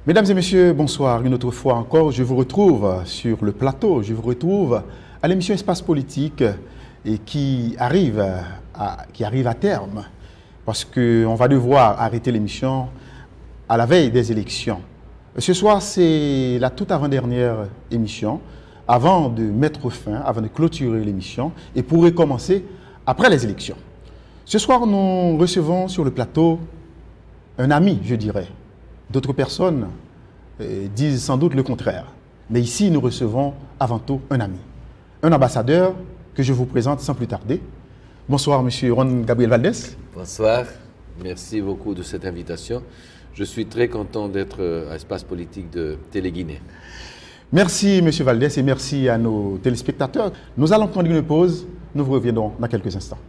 Mesdames et messieurs, bonsoir. Une autre fois encore, je vous retrouve sur le plateau. Je vous retrouve à l'émission Espace Politique et qui arrive à terme parce qu'on va devoir arrêter l'émission à la veille des élections. Ce soir, c'est la toute avant-dernière émission avant de mettre fin, avant de clôturer l'émission et pour recommencer après les élections. Ce soir, nous recevons sur le plateau un ami, je dirais. D'autres personnes disent sans doute le contraire. Mais ici, nous recevons avant tout un ami, un ambassadeur que je vous présente sans plus tarder. Bonsoir, monsieur Juan Gabriel Valdés. Bonsoir, merci beaucoup de cette invitation. Je suis très content d'être à Espace Politique de Télé-Guinée. Merci, monsieur Valdés, et merci à nos téléspectateurs. Nous allons prendre une pause. Nous vous reviendrons dans quelques instants.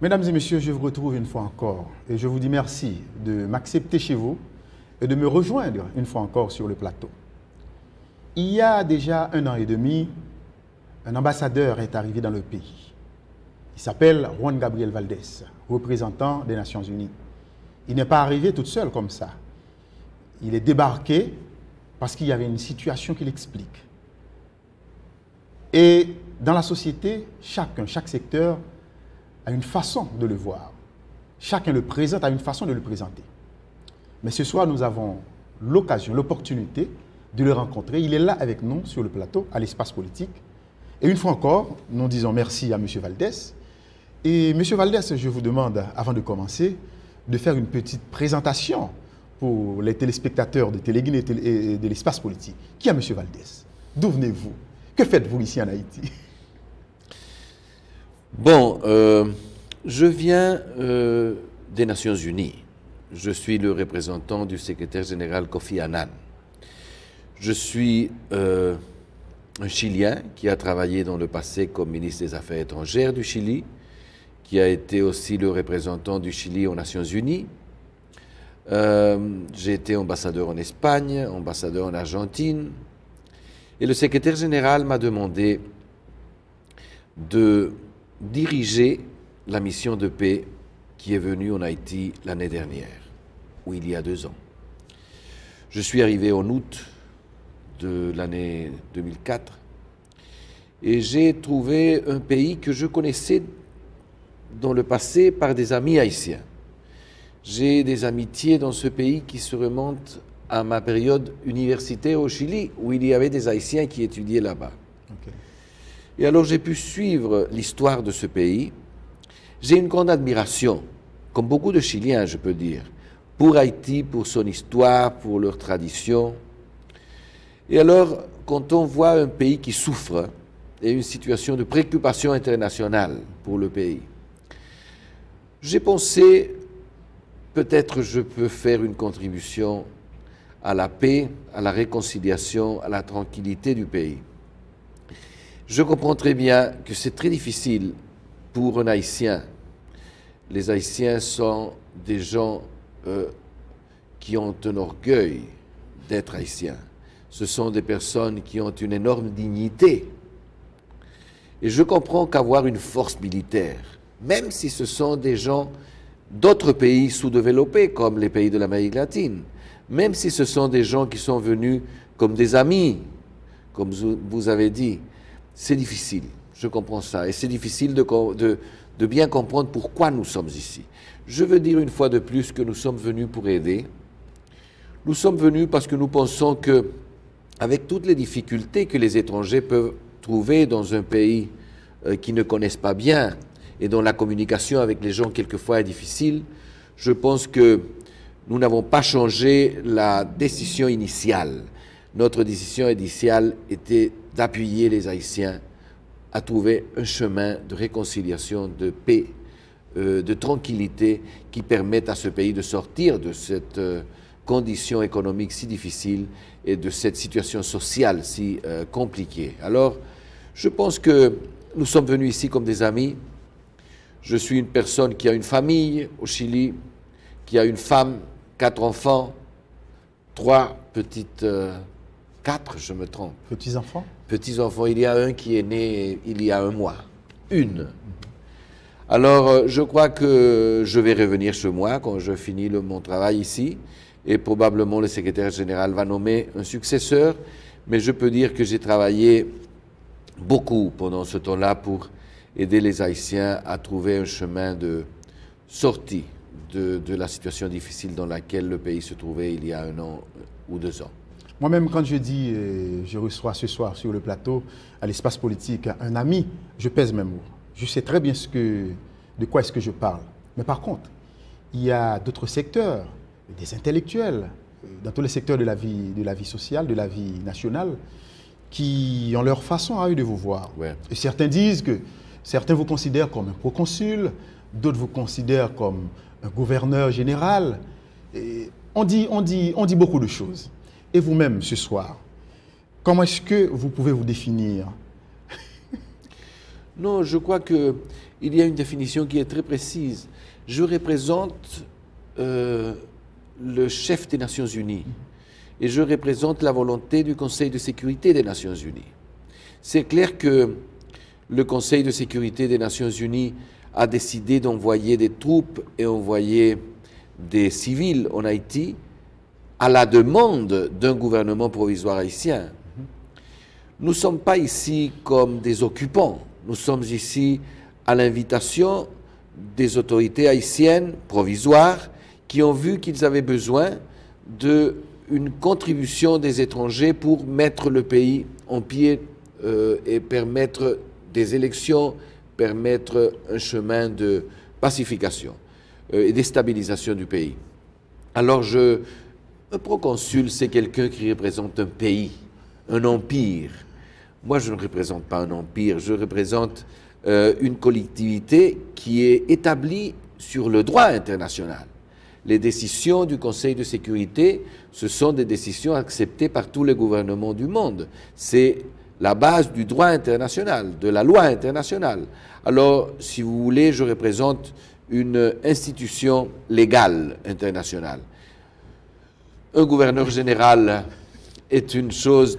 Mesdames et messieurs, je vous retrouve une fois encore et je vous dis merci de m'accepter chez vous et de me rejoindre une fois encore sur le plateau. Il y a déjà 1 an et demi, un ambassadeur est arrivé dans le pays. Il s'appelle Juan Gabriel Valdés, représentant des Nations Unies. Il n'est pas arrivé tout seul comme ça. Il est débarqué parce qu'il y avait une situation qui l'explique. Et dans la société, chaque secteur a une façon de le voir. Chacun le présente à une façon de le présenter. Mais ce soir, nous avons l'occasion, l'opportunité de le rencontrer. Il est là avec nous sur le plateau, à l'espace politique. Et une fois encore, nous disons merci à M. Valdés. Et M. Valdés, je vous demande, avant de commencer, de faire une petite présentation pour les téléspectateurs de Télé-Guinée et de l'espace politique. Qui est M. Valdés? D'où venez-vous? Que faites-vous ici en Haïti? Bon, je viens des Nations Unies. Je suis le représentant du secrétaire général Kofi Annan. Je suis un Chilien qui a travaillé dans le passé comme ministre des Affaires étrangères du Chili, qui a été aussi le représentant du Chili aux Nations Unies. J'ai été ambassadeur en Espagne, ambassadeur en Argentine. Et le secrétaire général m'a demandé de diriger la mission de paix qui est venue en Haïti l'année dernière, ou il y a 2 ans. Je suis arrivé en août de l'année 2004 et j'ai trouvé un pays que je connaissais dans le passé par des amis haïtiens. J'ai des amitiés dans ce pays qui se remontent à ma période universitaire au Chili, où il y avait des Haïtiens qui étudiaient là-bas. Okay. Et alors j'ai pu suivre l'histoire de ce pays. J'ai une grande admiration, comme beaucoup de Chiliens, je peux dire, pour Haïti, pour son histoire, pour leurs traditions. Et alors, quand on voit un pays qui souffre et une situation de préoccupation internationale pour le pays, j'ai pensé, peut-être je peux faire une contribution à la paix, à la réconciliation, à la tranquillité du pays. Je comprends très bien que c'est très difficile pour un Haïtien. Les Haïtiens sont des gens qui ont un orgueil d'être Haïtiens. Ce sont des personnes qui ont une énorme dignité. Et je comprends qu'avoir une force militaire, même si ce sont des gens d'autres pays sous-développés, comme les pays de l'Amérique latine, même si ce sont des gens qui sont venus comme des amis, comme vous avez dit, c'est difficile, je comprends ça. Et c'est difficile de bien comprendre pourquoi nous sommes ici. Je veux dire une fois de plus que nous sommes venus pour aider. Nous sommes venus parce que nous pensons que, avec toutes les difficultés que les étrangers peuvent trouver dans un pays qu'ils ne connaissent pas bien et dont la communication avec les gens quelquefois est difficile, je pense que nous n'avons pas changé la décision initiale. Notre décision initiale était d'appuyer les Haïtiens à trouver un chemin de réconciliation, de paix, de tranquillité qui permette à ce pays de sortir de cette condition économique si difficile et de cette situation sociale si compliquée. Alors, je pense que nous sommes venus ici comme des amis. Je suis une personne qui a une famille au Chili, qui a une femme, 4 enfants, 3 petites... 4, je me trompe. Petits-enfants? Petits-enfants. Il y a un qui est né il y a 1 mois. Une. Alors, je crois que je vais revenir chez moi quand je finis mon travail ici et probablement le secrétaire général va nommer un successeur, mais je peux dire que j'ai travaillé beaucoup pendant ce temps-là pour aider les Haïtiens à trouver un chemin de sortie de la situation difficile dans laquelle le pays se trouvait il y a 1 an ou 2 ans. Moi-même, quand je dis, je reçois ce soir sur le plateau, à l'espace politique, un ami, je pèse mes mots. Je sais très bien de quoi est-ce que je parle. Mais par contre, il y a d'autres secteurs, des intellectuels, dans tous les secteurs de la vie sociale, de la vie nationale, qui ont leur façon à eux de vous voir. Ouais. Et certains vous considèrent comme un proconsul, d'autres vous considèrent comme un gouverneur général. Et on dit beaucoup de choses. Et vous-même, ce soir, comment est-ce que vous pouvez vous définir? Non, je crois qu'il y a une définition qui est très précise. Je représente le chef des Nations Unies et je représente la volonté du Conseil de sécurité des Nations Unies. C'est clair que le Conseil de sécurité des Nations Unies a décidé d'envoyer des troupes et envoyer des civils en Haïti à la demande d'un gouvernement provisoire haïtien. Nous ne sommes pas ici comme des occupants, nous sommes ici à l'invitation des autorités haïtiennes provisoires qui ont vu qu'ils avaient besoin d'une contribution des étrangers pour mettre le pays en pied et permettre des élections, permettre un chemin de pacification et de stabilisation du pays. Alors un proconsul, c'est quelqu'un qui représente un pays, un empire. Moi, je ne représente pas un empire, je représente une collectivité qui est établie sur le droit international. Les décisions du Conseil de sécurité, ce sont des décisions acceptées par tous les gouvernements du monde. C'est la base du droit international, de la loi internationale. Alors, si vous voulez, je représente une institution légale internationale. Un gouverneur général est une chose